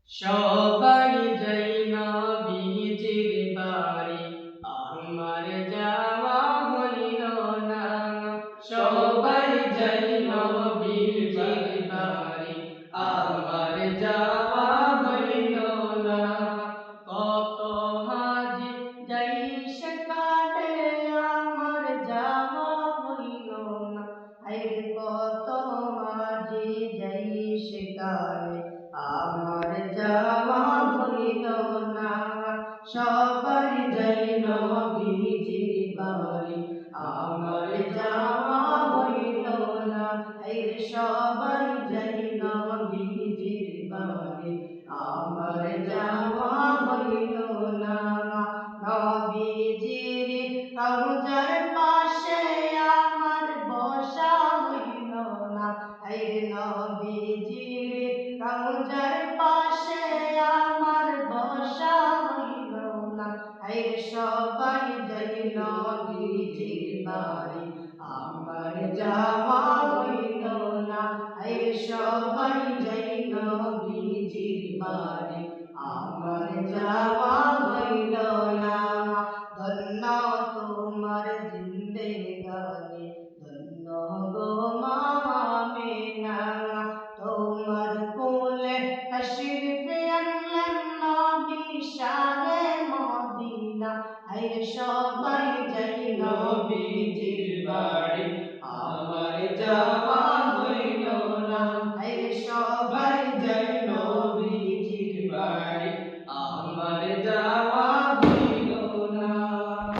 সবাই যাই নবীজির বাড়ি, আমার যাওয়া হইল না। সবাই যাই নবীজির বাড়ি, আমার যাওয়া হইল না। কত হাজি যাই সেখানে, আমার যাওয়া হইল না। হায় কত হাজি যাই সেখানে, আমার যাওয়া হইল না। সবাই যাই নবীজির বাড়ি, আমার যাওয়া হইল না। এই সবাই যাই নবীজির বাড়ি, আমার যাওয়া হইল না। নবীজির রওজার পাশে আমার বসা হইল না। এই নবীজির রওজার পাশে আমার বসা হইল না। এই সবাই যাই নবীজির বাড়ি, আমার যাওয়া হইল না। এই সবাই যাই নবীজির বাড়ি, আমার যাওয়া হইল না।